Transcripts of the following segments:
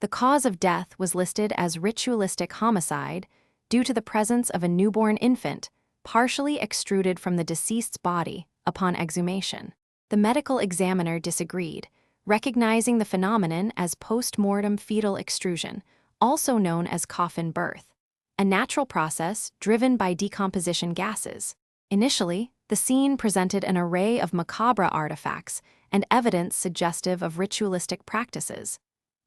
The cause of death was listed as ritualistic homicide due to the presence of a newborn infant partially extruded from the deceased's body upon exhumation. The medical examiner disagreed, recognizing the phenomenon as postmortem fetal extrusion, also known as coffin birth, a natural process driven by decomposition gases. Initially, the scene presented an array of macabre artifacts and evidence suggestive of ritualistic practices,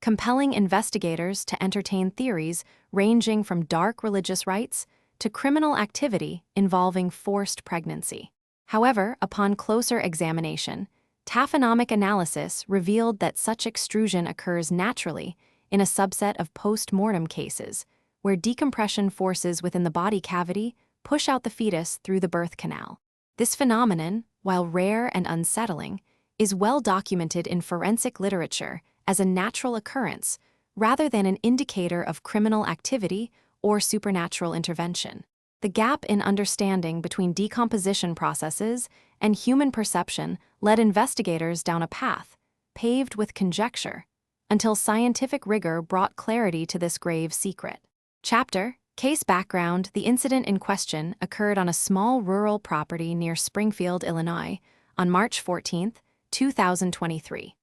compelling investigators to entertain theories ranging from dark religious rites to criminal activity involving forced pregnancy. However, upon closer examination, taphonomic analysis revealed that such extrusion occurs naturally in a subset of post-mortem cases, where decompression forces within the body cavity push out the fetus through the birth canal. This phenomenon, while rare and unsettling, is well documented in forensic literature as a natural occurrence rather than an indicator of criminal activity or supernatural intervention. The gap in understanding between decomposition processes and human perception led investigators down a path paved with conjecture until scientific rigor brought clarity to this grave secret. Chapter: Case background. The incident in question occurred on a small rural property near Springfield, Illinois, on March 14, 2023.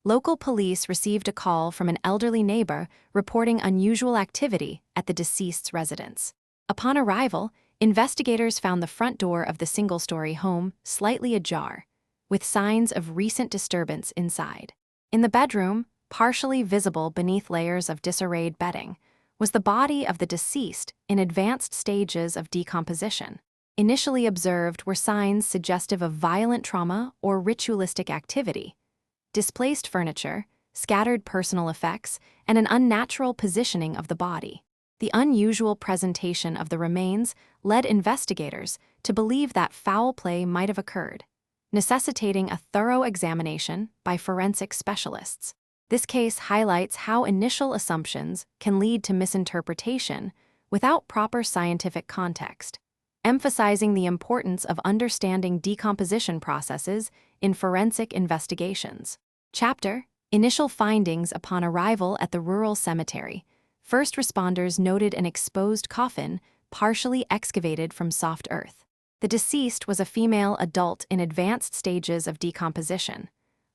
Local police received a call from an elderly neighbor reporting unusual activity at the deceased's residence. Upon arrival, investigators found the front door of the single-story home slightly ajar, with signs of recent disturbance inside. In the bedroom, partially visible beneath layers of disarrayed bedding, was the body of the deceased in advanced stages of decomposition. Initially observed were signs suggestive of violent trauma or ritualistic activity: displaced furniture, scattered personal effects, and an unnatural positioning of the body. The unusual presentation of the remains led investigators to believe that foul play might have occurred, necessitating a thorough examination by forensic specialists. This case highlights how initial assumptions can lead to misinterpretation without proper scientific context, emphasizing the importance of understanding decomposition processes in forensic investigations. Chapter: Initial findings. Upon arrival at the rural cemetery, first responders noted an exposed coffin partially excavated from soft earth. The deceased was a female adult in advanced stages of decomposition,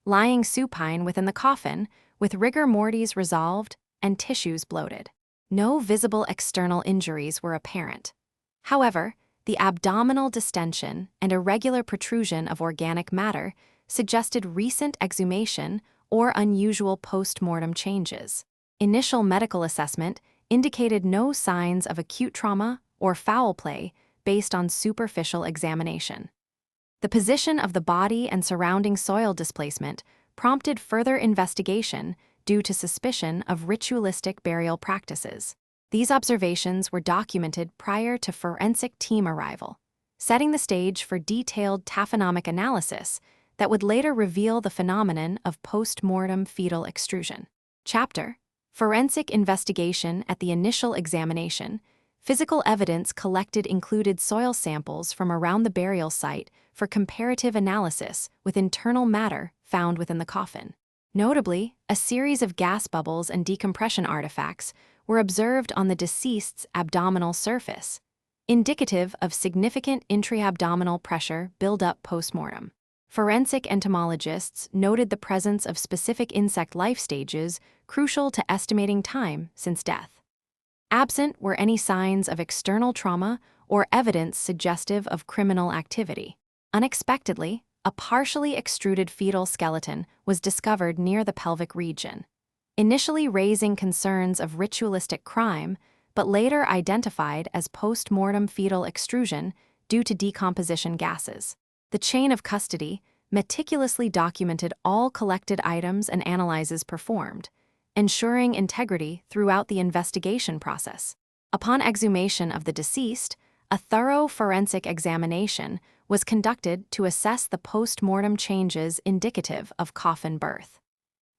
lying supine within the coffin with rigor mortis resolved and tissues bloated. No visible external injuries were apparent. However, the abdominal distension and irregular protrusion of organic matter suggested recent exhumation or unusual post-mortem changes. Initial medical assessment indicated no signs of acute trauma or foul play based on superficial examination. The position of the body and surrounding soil displacement prompted further investigation due to suspicion of ritualistic burial practices. These observations were documented prior to forensic team arrival, setting the stage for detailed taphonomic analysis that would later reveal the phenomenon of post-mortem fetal extrusion. Chapter: Forensic investigation. At the initial examination, physical evidence collected included soil samples from around the burial site for comparative analysis with internal matter found within the coffin. Notably, a series of gas bubbles and decompression artifacts were observed on the deceased's abdominal surface, indicative of significant intra-abdominal pressure buildup post-mortem. Forensic entomologists noted the presence of specific insect life stages crucial to estimating time since death. Absent were any signs of external trauma or evidence suggestive of criminal activity. Unexpectedly, a partially extruded fetal skeleton was discovered near the pelvic region, initially raising concerns of ritualistic crime, but later identified as post-mortem fetal extrusion due to decomposition gases. The chain of custody meticulously documented all collected items and analyses performed, ensuring integrity throughout the investigation process. Upon exhumation of the deceased, a thorough forensic examination was conducted to assess the post-mortem changes indicative of coffin birth.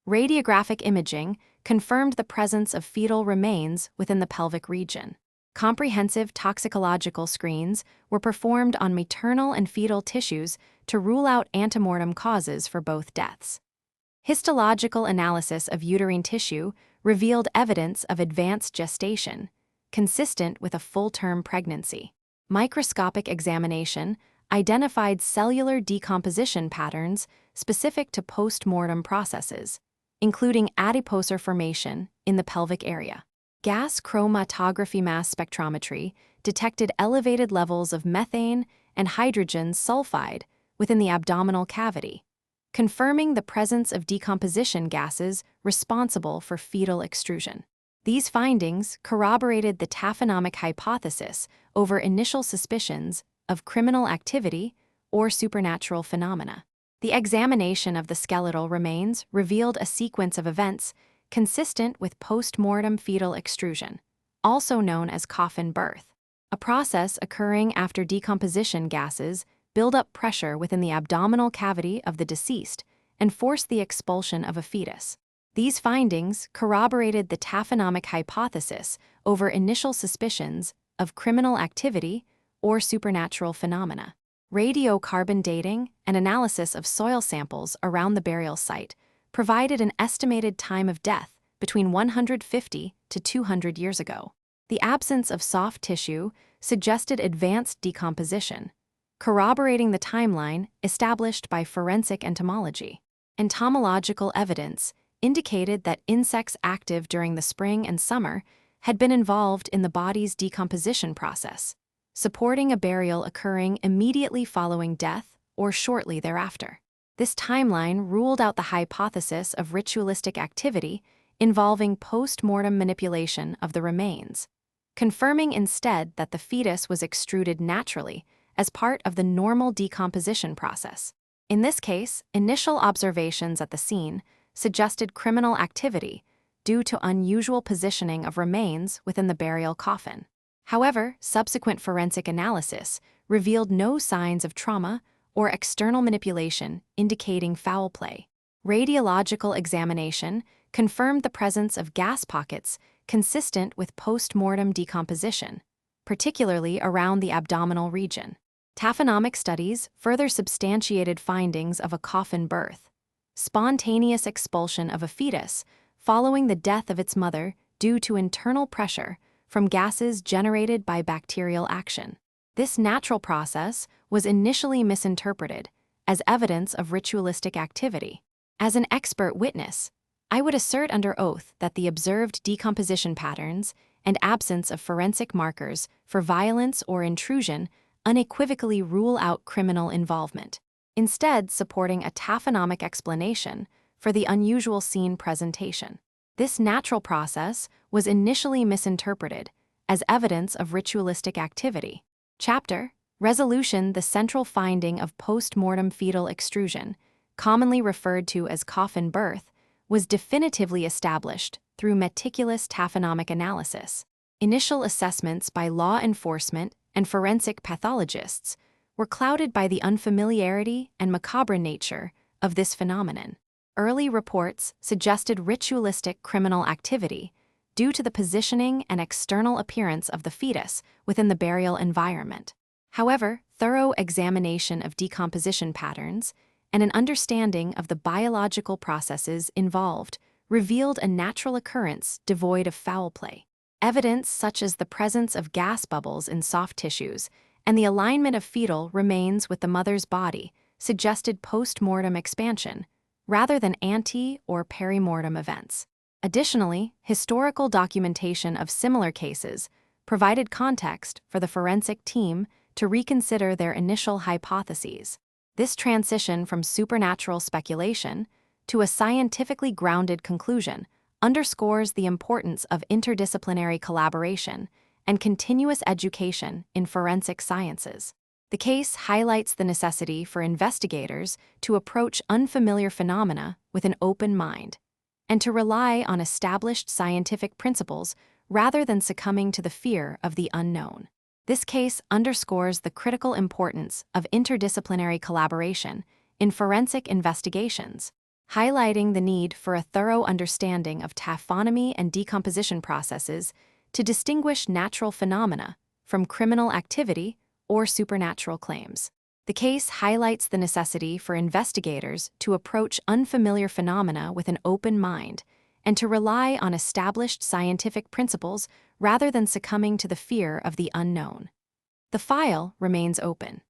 Radiographic imaging confirmed the presence of fetal remains within the pelvic region. Comprehensive toxicological screens were performed on maternal and fetal tissues to rule out antemortem causes for both deaths. Histological analysis of uterine tissue revealed evidence of advanced gestation, consistent with a full-term pregnancy. Microscopic examination identified cellular decomposition patterns specific to post-mortem processes, including adipocere formation in the pelvic area. Gas chromatography mass spectrometry detected elevated levels of methane and hydrogen sulfide within the abdominal cavity, confirming the presence of decomposition gases responsible for fetal extrusion. These findings corroborated the taphonomic hypothesis over initial suspicions of criminal activity or supernatural phenomena. The examination of the skeletal remains revealed a sequence of events consistent with postmortem fetal extrusion, also known as coffin birth, a process occurring after decomposition gases build up pressure within the abdominal cavity of the deceased and force the expulsion of a fetus. These findings corroborated the taphonomic hypothesis over initial suspicions of criminal activity or supernatural phenomena. Radiocarbon dating and analysis of soil samples around the burial site provided an estimated time of death between 150 to 200 years ago. The absence of soft tissue suggested advanced decomposition, corroborating the timeline established by forensic entomology. Entomological evidence indicated that insects active during the spring and summer had been involved in the body's decomposition process, supporting a burial occurring immediately following death or shortly thereafter. This timeline ruled out the hypothesis of ritualistic activity involving post-mortem manipulation of the remains, confirming instead that the fetus was extruded naturally as part of the normal decomposition process. In this case, initial observations at the scene suggested criminal activity due to unusual positioning of remains within the burial coffin. However, subsequent forensic analysis revealed no signs of trauma or external manipulation indicating foul play. Radiological examination confirmed the presence of gas pockets consistent with post-mortem decomposition, particularly around the abdominal region. Taphonomic studies further substantiated findings of a coffin birth, spontaneous expulsion of a fetus following the death of its mother due to internal pressure from gases generated by bacterial action. This natural process was initially misinterpreted as evidence of ritualistic activity. As an expert witness, I would assert under oath that the observed decomposition patterns and absence of forensic markers for violence or intrusion unequivocally rule out criminal involvement, instead supporting a taphonomic explanation for the unusual scene presentation. This natural process was initially misinterpreted as evidence of ritualistic activity. Chapter Resolution. The central finding of post-mortem fetal extrusion, commonly referred to as coffin birth, was definitively established through meticulous taphonomic analysis. Initial assessments by law enforcement and forensic pathologists were clouded by the unfamiliarity and macabre nature of this phenomenon. Early reports suggested ritualistic criminal activity due to the positioning and external appearance of the fetus within the burial environment. However, thorough examination of decomposition patterns and an understanding of the biological processes involved revealed a natural occurrence devoid of foul play. Evidence such as the presence of gas bubbles in soft tissues and the alignment of fetal remains with the mother's body suggested post-mortem expansion rather than ante- or perimortem events. Additionally, historical documentation of similar cases provided context for the forensic team to reconsider their initial hypotheses. This transition from supernatural speculation to a scientifically grounded conclusion underscores the importance of interdisciplinary collaboration and continuous education in forensic sciences. The case highlights the necessity for investigators to approach unfamiliar phenomena with an open mind and to rely on established scientific principles rather than succumbing to the fear of the unknown. This case underscores the critical importance of interdisciplinary collaboration in forensic investigations, highlighting the need for a thorough understanding of taphonomy and decomposition processes to distinguish natural phenomena from criminal activity or supernatural claims. The case highlights the necessity for investigators to approach unfamiliar phenomena with an open mind and to rely on established scientific principles rather than succumbing to the fear of the unknown. The file remains open.